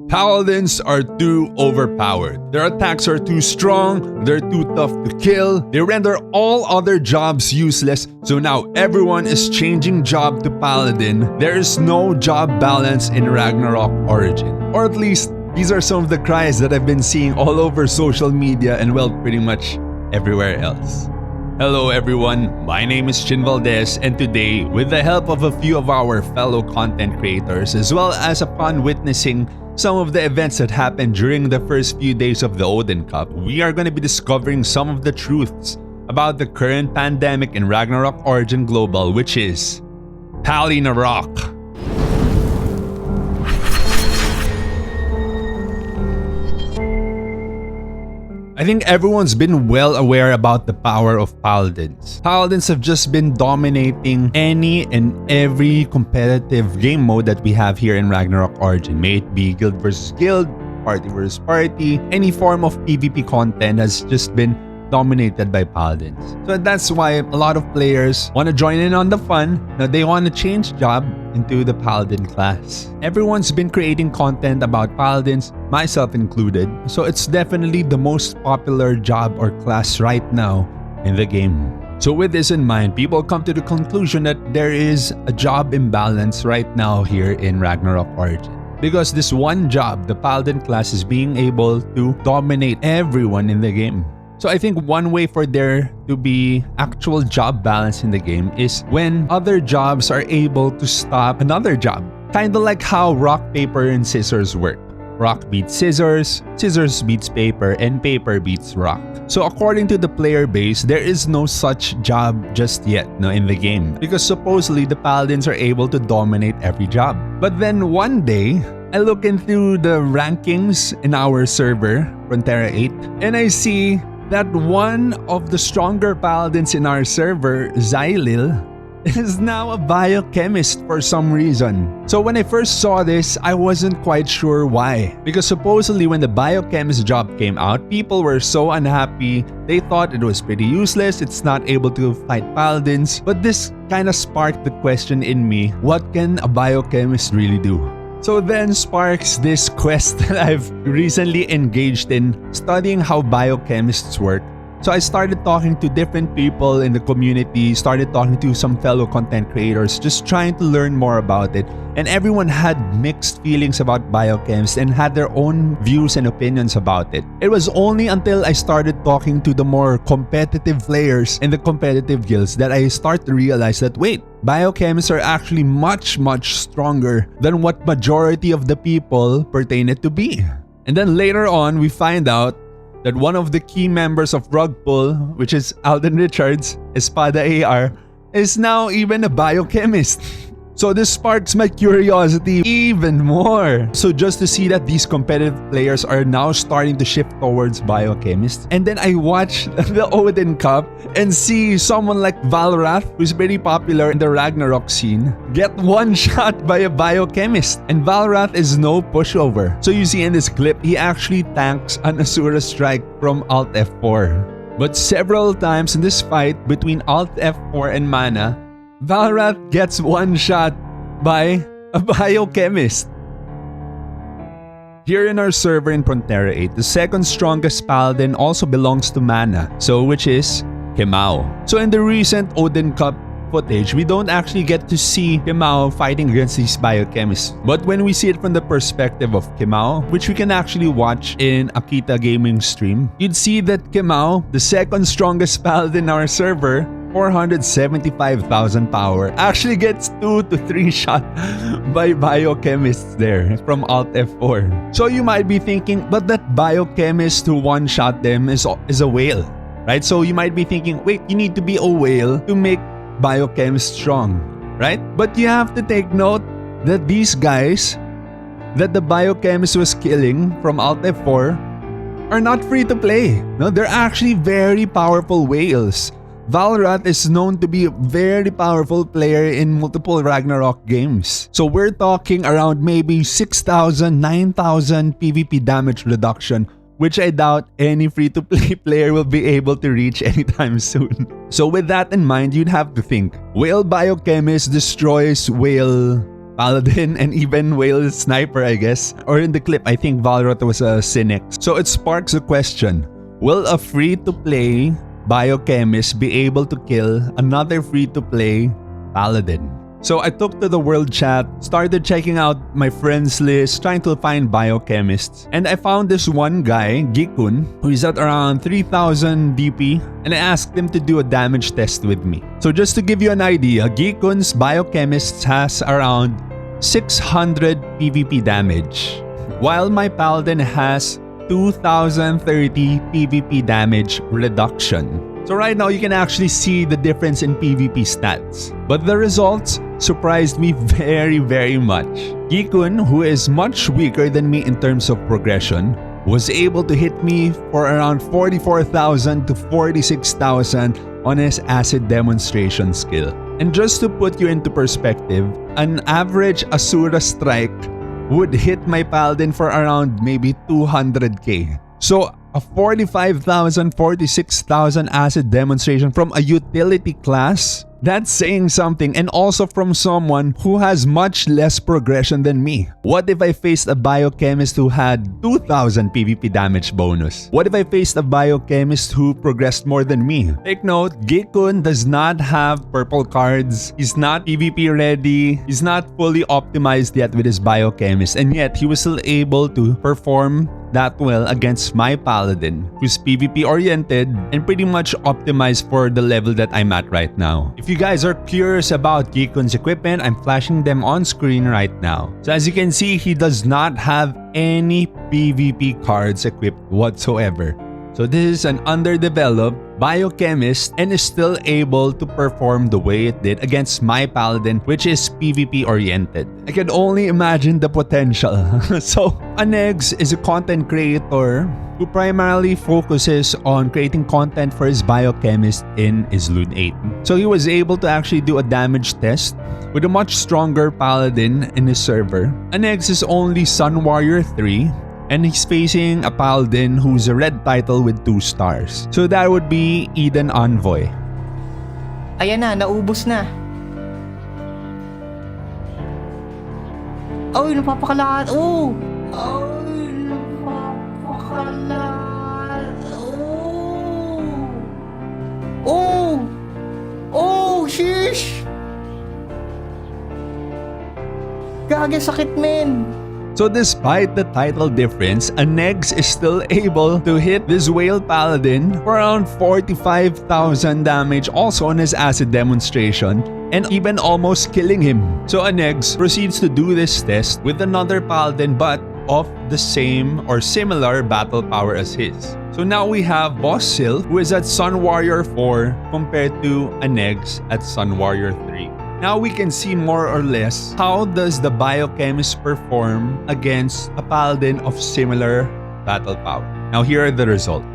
Paladins are too overpowered. Their attacks are too strong, they're too tough to kill, they render all other jobs useless, so now everyone is changing job to Paladin. There is no job balance in Ragnarok Origin. Or at least, these are some of the cries that I've been seeing all over social media and well, pretty much everywhere else. Hello everyone, my name is Chin Valdez, and today, with the help of a few of our fellow content creators, as well as upon witnessing some of the events that happened during the first few days of the Odin Cup, we are going to be discovering some of the truths about the current pandemic in Ragnarok Origin Global, which is Pallynarok. I think everyone's been well aware about the power of Paladins. Paladins have just been dominating any and every competitive game mode that we have here in Ragnarok Origin. May it be guild versus guild, party versus party, any form of PvP content has just been dominated by Paladins. So that's why a lot of players want to join in on the fun. Now they want to change job into the Paladin class. Everyone's been creating content about Paladins, myself included. So it's definitely the most popular job or class right now in the game. So with this in mind, people come to the conclusion that there is a job imbalance right now here in Ragnarok Origin. Because this one job, the Paladin class, is being able to dominate everyone in the game. So I think one way for there to be actual job balance in the game is when other jobs are able to stop another job. Kinda like how rock, paper, and scissors work. Rock beats scissors, scissors beats paper, and paper beats rock. So according to the player base, there is no such job just yet in the game. Because supposedly the Paladins are able to dominate every job. But then one day, I look into the rankings in our server, Prontera 8, and I see that one of the stronger Paladins in our server, Xylil, is now a biochemist for some reason. So when I first saw this, I wasn't quite sure why. Because supposedly when the biochemist job came out, people were so unhappy. They thought it was pretty useless, it's not able to fight Paladins. But this kind of sparked the question in me, what can a biochemist really do? So then sparks this quest that I've recently engaged in, studying how biochemists work. So I started talking to different people in the community, started talking to some fellow content creators, just trying to learn more about it. And everyone had mixed feelings about biochemists and had their own views and opinions about it. It was only until I started talking to the more competitive players in the competitive guilds that I start to realize that wait, biochemists are actually much stronger than what majority of the people pertain it to be. And then later on, we find out that one of the key members of Rugpull, which is Alden Richards, Espada AR, is now even a biochemist. So this sparks my curiosity even more. So just to see that these competitive players are now starting to shift towards biochemists. And then I watch the Odin Cup and see someone like Valrath, who's very popular in the Ragnarok scene, get one shot by a biochemist. And Valrath is no pushover. So you see in this clip, he actually tanks an Asura strike from Alt F4. But several times in this fight between Alt F4 and Mana, Valrath gets one shot by a biochemist. Here in our server in Prontera 8, the second strongest Paladin also belongs to Mana, which is Kemmau. So in the recent Odin Cup footage, we don't actually get to see Kemmau fighting against these biochemists. But when we see it from the perspective of Kemmau, which we can actually watch in Akita Gaming stream, you'd see that Kemmau, the second strongest Paladin in our server, 475,000 power, actually gets 2 to 3 shot by biochemists there from Alt F4. So you might be thinking, but that biochemist who one-shot them is a whale, right? So you might be thinking, wait, you need to be a whale to make biochemists strong, right? But you have to take note that these guys that the biochemist was killing from Alt F4 are not free to play. No, they're actually very powerful whales. Valrath is known to be a very powerful player in multiple Ragnarok games. So we're talking around maybe 6,000, 9,000 PvP damage reduction, which I doubt any free-to-play player will be able to reach anytime soon. So with that in mind, you'd have to think, whale biochemist destroys whale Paladin, and even Whale Sniper, I guess. Or in the clip, I think Valrot was a Cynic. So it sparks a question. Will a free-to-play Biochemist be able to kill another free-to-play Paladin? So I took to the world chat, started checking out my friends list, trying to find biochemists. And I found this one guy, Gikun, who is at around 3000 DP, and I asked him to do a damage test with me. So just to give you an idea, Gikun's biochemist has around 600 PvP damage, while my Paladin has 2030 PvP damage reduction. So right now, you can actually see the difference in PvP stats. But the results surprised me very, very much. Gikun, who is much weaker than me in terms of progression, was able to hit me for around 44,000 to 46,000 on his acid demonstration skill. And just to put you into perspective, an average Asura strike would hit my Paladin for around maybe 200k. So a 45,000, 46,000 acid demonstration from a utility class, that's saying something, and also from someone who has much less progression than me. What if I faced a biochemist who had 2,000 PvP damage bonus? What if I faced a biochemist who progressed more than me? Take note, Gikun does not have purple cards. He's not PvP ready. He's not fully optimized yet with his biochemist, and yet he was still able to perform that well against my Paladin, who's PvP oriented and pretty much optimized for the level that I'm at right now. If you guys are curious about Gikun's equipment, I'm flashing them on screen right now. So as you can see, he does not have any PvP cards equipped whatsoever. So this is an underdeveloped biochemist and is still able to perform the way it did against my Paladin, which is PvP oriented. I can only imagine the potential. So Anegs is a content creator who primarily focuses on creating content for his biochemist in Islune 8. So he was able to actually do a damage test with a much stronger Paladin in his server. Anegs is only Sun Warrior 3, and he's facing a Paladin who's a red title with 2 stars. So that would be Eden Envoy. Ayan na, naubos na. Oh, napapakalat. Oh! Oh, napapakalat. Oh! Oh! Oh, sheesh! Gage, sakit, men. So despite the title difference, Anegs is still able to hit this Whale Paladin for around 45,000 damage also on his acid demonstration, and even almost killing him. So Anegs proceeds to do this test with another Paladin but of the same or similar battle power as his. So now we have Boss Sil, who is at Sun Warrior 4 compared to Anegs at Sun Warrior 3. Now we can see more or less how does the biochemist perform against a Paladin of similar battle power. Now here are the results.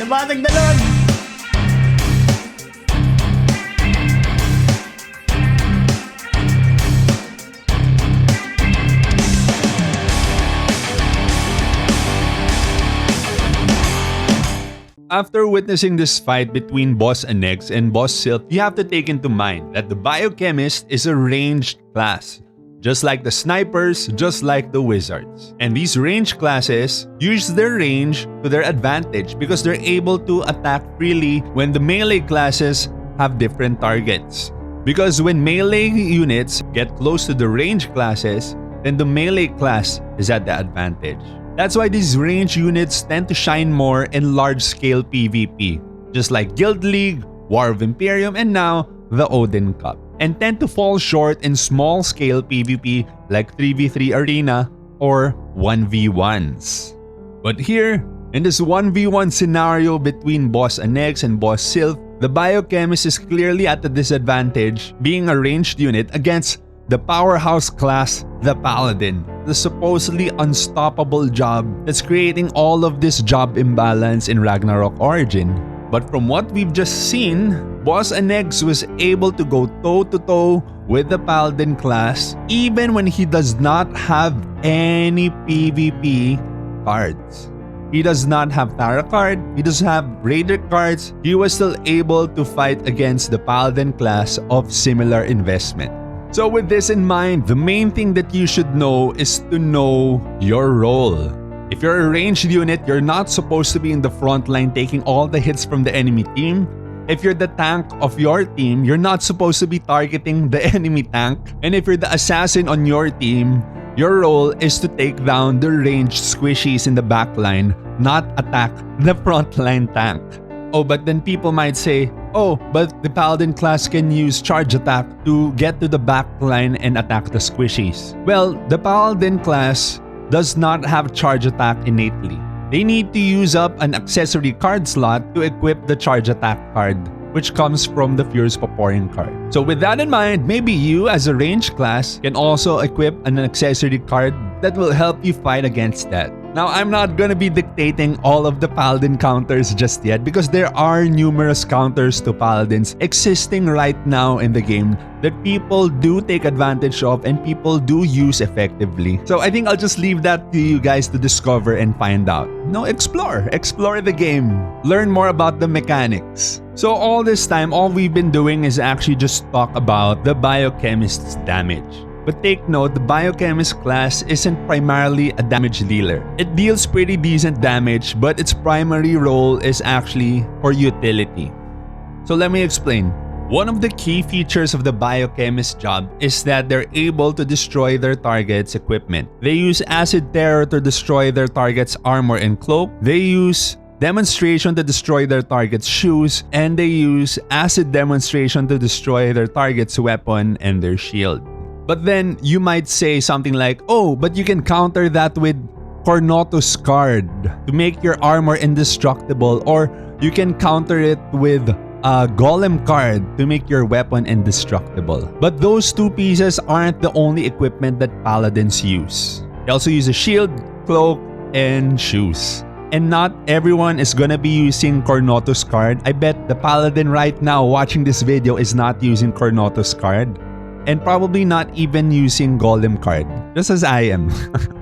Nabatag na Lord! After witnessing this fight between Boss Annex and Boss Sylph, you have to take into mind that the Biochemist is a ranged class. Just like the snipers, just like the wizards. And these ranged classes use their range to their advantage because they're able to attack freely when the melee classes have different targets. Because when melee units get close to the ranged classes, then the melee class is at the advantage. That's why these range units tend to shine more in large-scale PvP, just like Guild League, War of Imperium, and now the Odin Cup, and tend to fall short in small-scale PvP like 3v3 Arena or 1v1s. But here, in this 1v1 scenario between Boss Annex and Boss Sylph, the Biochemist is clearly at a disadvantage being a ranged unit against the powerhouse class, the Paladin, the supposedly unstoppable job that's creating all of this job imbalance in Ragnarok Origin. But from what we've just seen, Boss Annex was able to go toe-to-toe with the Paladin class even when he does not have any PvP cards. He does not have Tara card, he doesn't have Raider cards, he was still able to fight against the Paladin class of similar investment. So with this in mind, the main thing that you should know is to know your role. If you're a ranged unit, you're not supposed to be in the front line taking all the hits from the enemy team. If you're the tank of your team, you're not supposed to be targeting the enemy tank. And if you're the assassin on your team, your role is to take down the ranged squishies in the back line, not attack the frontline tank. Oh, but then people might say, oh, but the Paladin class can use charge attack to get to the back line and attack the squishies. Well, the Paladin class does not have charge attack innately. They need to use up an accessory card slot to equip the charge attack card, which comes from the Furious Paporean card. So with that in mind, maybe you as a ranged class can also equip an accessory card that will help you fight against that. Now, I'm not gonna be dictating all of the Paladin counters just yet because there are numerous counters to Paladins existing right now in the game that people do take advantage of and people do use effectively. So I think I'll just leave that to you guys to discover and find out. No, explore the game. Learn more about the mechanics. So all this time, all we've been doing is actually just talk about the Biochemist's damage. But take note, the Biochemist class isn't primarily a damage dealer. It deals pretty decent damage, but its primary role is actually for utility. So let me explain. One of the key features of the Biochemist job is that they're able to destroy their target's equipment. They use Acid Terror to destroy their target's armor and cloak. They use Demonstration to destroy their target's shoes. And they use Acid Demonstration to destroy their target's weapon and their shield. But then you might say something like, oh, but you can counter that with Cornotus card to make your armor indestructible, or you can counter it with a Golem card to make your weapon indestructible. But those two pieces aren't the only equipment that Paladins use. They also use a shield, cloak, and shoes. And not everyone is gonna be using Cornotus card. I bet the Paladin right now watching this video is not using Cornotus card. And probably not even using Golem card, just as I am.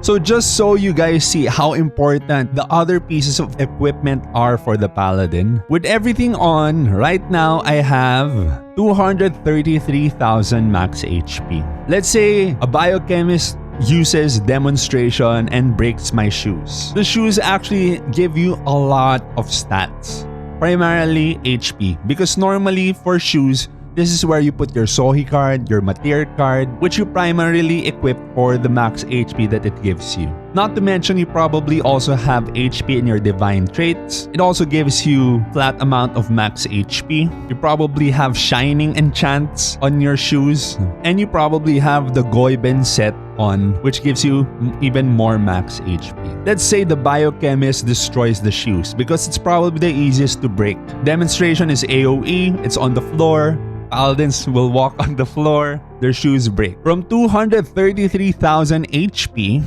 So just so you guys see how important the other pieces of equipment are for the Paladin, with everything on, right now I have 233,000 max HP. Let's say a Biochemist uses Demonstration and breaks my shoes. The shoes actually give you a lot of stats, primarily HP, because normally for shoes, this is where you put your Sohi card, your Matir card, which you primarily equip for the max HP that it gives you. Not to mention, you probably also have HP in your divine traits. It also gives you flat amount of max HP. You probably have shining enchants on your shoes. And you probably have the Goiben set on, which gives you even more max HP. Let's say the Biochemist destroys the shoes because it's probably the easiest to break. Demonstration is AoE, it's on the floor. Paladins will walk on the floor, their shoes break. From 233,000 HP,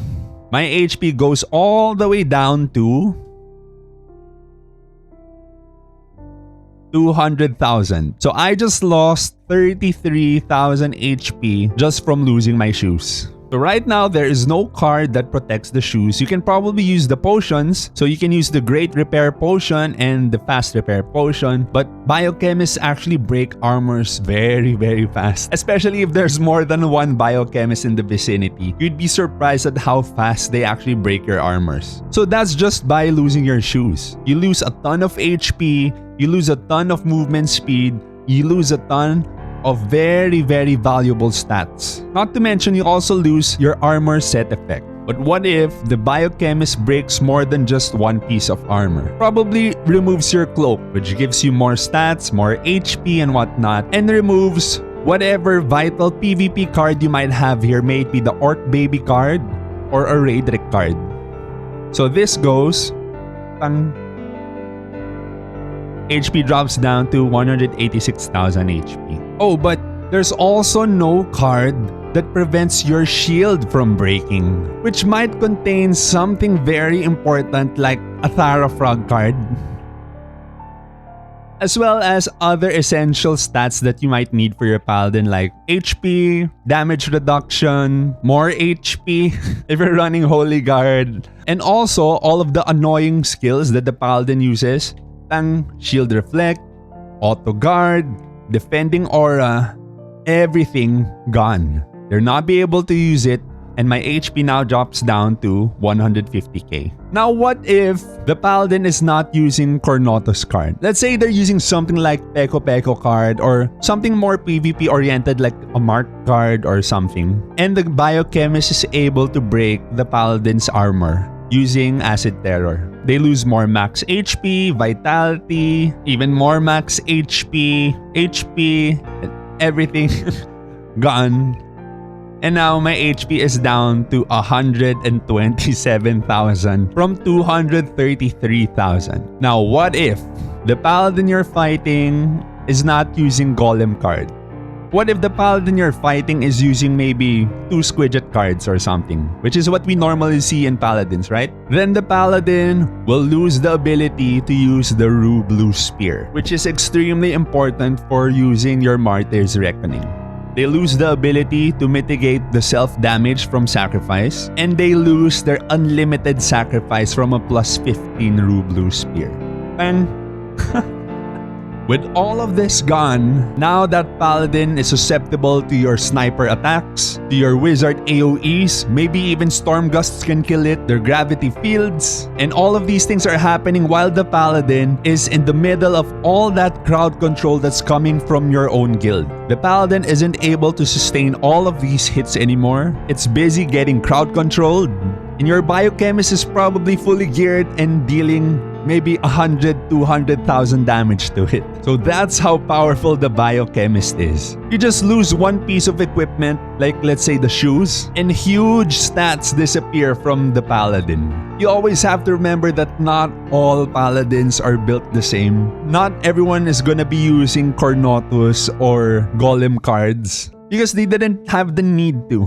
my HP goes all the way down to 200,000. So I just lost 33,000 HP just from losing my shoes. So right now, there is no card that protects the shoes. You can probably use the potions. So you can use the Great Repair Potion and the Fast Repair Potion. But Biochemists actually break armors very, very fast. Especially if there's more than one Biochemist in the vicinity. You'd be surprised at how fast they actually break your armors. So that's just by losing your shoes. You lose a ton of HP. You lose a ton of movement speed. You lose a ton of very, very valuable stats. Not to mention, you also lose your armor set effect. But what if the Biochemist breaks more than just one piece of armor? Probably removes your cloak, which gives you more stats, more HP and whatnot, and removes whatever vital PvP card you might have here, may it be the Orc Baby card or a Raidric card. So this goes, HP drops down to 186,000 HP. Oh, but there's also no card that prevents your shield from breaking, which might contain something very important like a Thara Frog card, as well as other essential stats that you might need for your Paladin like HP, damage reduction, more HP if you're running Holy Guard, and also all of the annoying skills that the Paladin uses, Shield Reflect, Auto Guard, Defending Aura, everything gone. They'll not be able to use it, and my HP now drops down to 150k. Now what if the Paladin is not using Cornotus card? Let's say they're using something like Peko Peko card or something more PvP oriented like a Mark card or something, and the Biochemist is able to break the Paladin's armor using Acid Terror. They lose more max HP, Vitality, even more max HP, and everything gone. And now my HP is down to 127,000 from 233,000. Now what if the Paladin you're fighting is not using Golem card? What if the Paladin you're fighting is using maybe 2 Squidget cards or something, which is what we normally see in Paladins, right? Then the Paladin will lose the ability to use the Rue Blue Spear, which is extremely important for using your Martyr's Reckoning. They lose the ability to mitigate the self-damage from sacrifice, and they lose their unlimited sacrifice from a plus 15 Rue Blue Spear. And with all of this gone, now that Paladin is susceptible to your sniper attacks, to your wizard AoEs, maybe even storm gusts can kill it, their gravity fields, and all of these things are happening while the Paladin is in the middle of all that crowd control that's coming from your own guild. The Paladin isn't able to sustain all of these hits anymore. It's busy getting crowd controlled, and your Biochemist is probably fully geared and dealing maybe 100,000-200,000 damage to it. So that's how powerful the Biochemist is. You just lose one piece of equipment, like let's say the shoes, and huge stats disappear from the Paladin. You always have to remember that not all Paladins are built the same. Not everyone is gonna be using Cornotus or Golem cards because they didn't have the need to.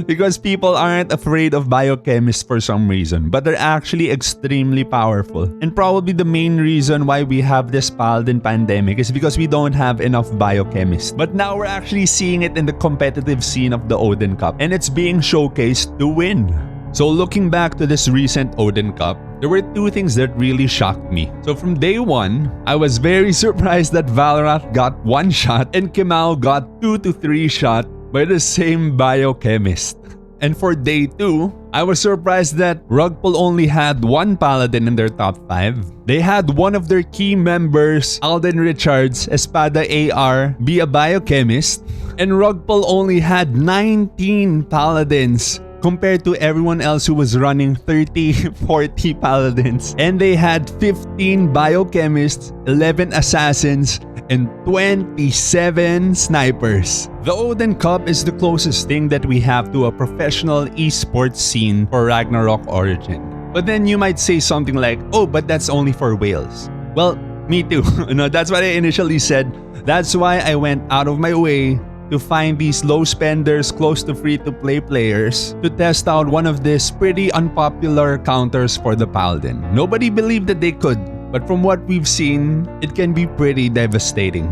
Because people aren't afraid of Biochemists for some reason, but they're actually extremely powerful. And probably the main reason why we have this Paladin pandemic is because we don't have enough Biochemists. But now we're actually seeing it in the competitive scene of the Odin Cup, and it's being showcased to win. So looking back to this recent Odin Cup, there were 2 things that really shocked me. So from day 1, I was very surprised that Valrath got 1 shot and Kimau got 2 to 3 shots by the same Biochemist. And for day 2, I was surprised that Rugpull only had 1 Paladin in their top 5. They had one of their key members, Alden Richards, Espada AR, be a Biochemist, and Rugpull only had 19 Paladins compared to everyone else who was running 30, 40 Paladins. And they had 15 Biochemists, 11 Assassins, and 27 snipers. The Odin Cup is the closest thing that we have to a professional esports scene for Ragnarok Origin. But then you might say something like, oh, but that's only for whales. Well, me too. No, that's what I initially said. That's why I went out of my way to find these low spenders close to free-to-play players to test out one of these pretty unpopular counters for the Paladin. Nobody believed that they could, but from what we've seen, it can be pretty devastating.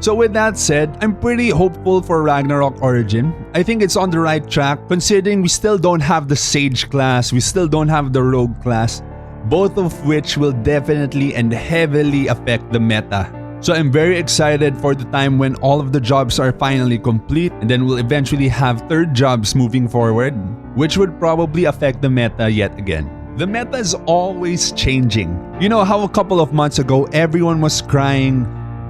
So with that said, I'm pretty hopeful for Ragnarok Origin. I think it's on the right track considering we still don't have the Sage class, we still don't have the Rogue class, both of which will definitely and heavily affect the meta. So I'm very excited for the time when all of the jobs are finally complete and then we'll eventually have third jobs moving forward, which would probably affect the meta yet again. The meta is always changing. You know how a couple of months ago everyone was crying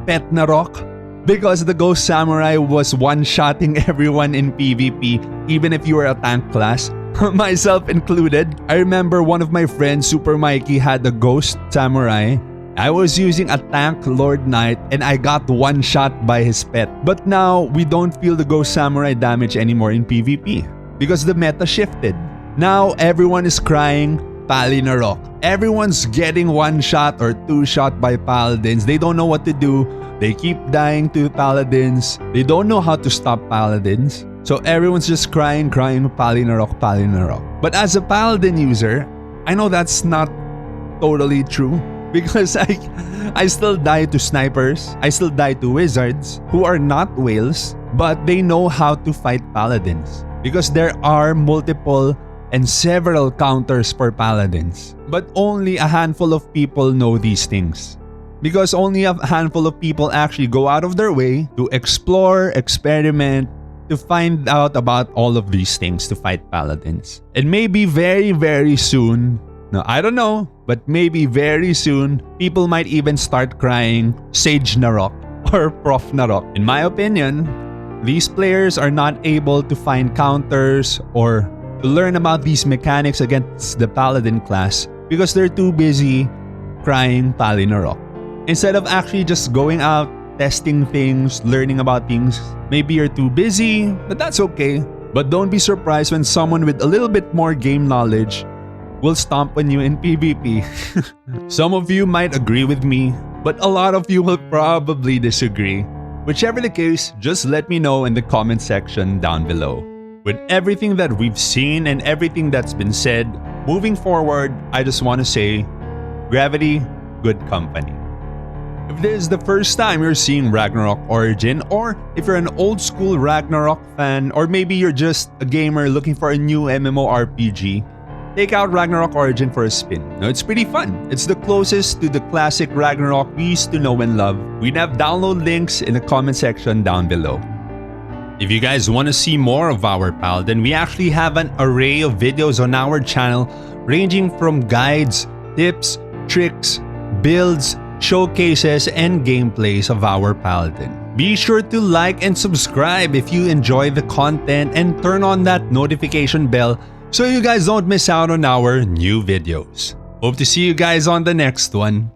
Pallynarok because the Ghost Samurai was one-shotting everyone in PvP even if you were a tank class? Myself included. I remember one of my friends, Super Mikey, had the Ghost Samurai. I was using a tank Lord Knight and I got one shot by his pet. But now, we don't feel the Ghost Samurai damage anymore in PvP because the meta shifted. Now, everyone is crying Pallynarok. Everyone's getting one shot or two shot by Paladins. They don't know what to do. They keep dying to Paladins. They don't know how to stop Paladins. So everyone's just crying Pallynarok, Pallynarok. But as a Paladin user, I know that's not totally true. Because I still die to snipers, I still die to wizards who are not whales, but they know how to fight paladins. Because there are multiple and several counters for paladins. But only a handful of people know these things. Because only a handful of people actually go out of their way to explore, experiment, to find out about all of these things to fight paladins. And maybe very, very soon, no, I don't know, but maybe very soon, people might even start crying Sage Narok or Prof Narok. In my opinion, these players are not able to find counters or to learn about these mechanics against the Paladin class because they're too busy crying Pallynarok. Instead of actually just going out, testing things, learning about things, maybe you're too busy, but that's okay. But don't be surprised when someone with a little bit more game knowledge will stomp on you in PvP. Some of you might agree with me, but a lot of you will probably disagree. Whichever the case, just let me know in the comment section down below. With everything that we've seen and everything that's been said, moving forward, I just want to say, Gravity, good company. If this is the first time you're seeing Ragnarok Origin, or if you're an old school Ragnarok fan, or maybe you're just a gamer looking for a new MMORPG, take out Ragnarok Origin for a spin. Now, it's pretty fun. It's the closest to the classic Ragnarok we used to know and love. We'd have download links in the comment section down below. If you guys want to see more of our Paladin, we actually have an array of videos on our channel ranging from guides, tips, tricks, builds, showcases, and gameplays of our Paladin. Be sure to like and subscribe if you enjoy the content and turn on that notification bell so you guys don't miss out on our new videos. Hope to see you guys on the next one.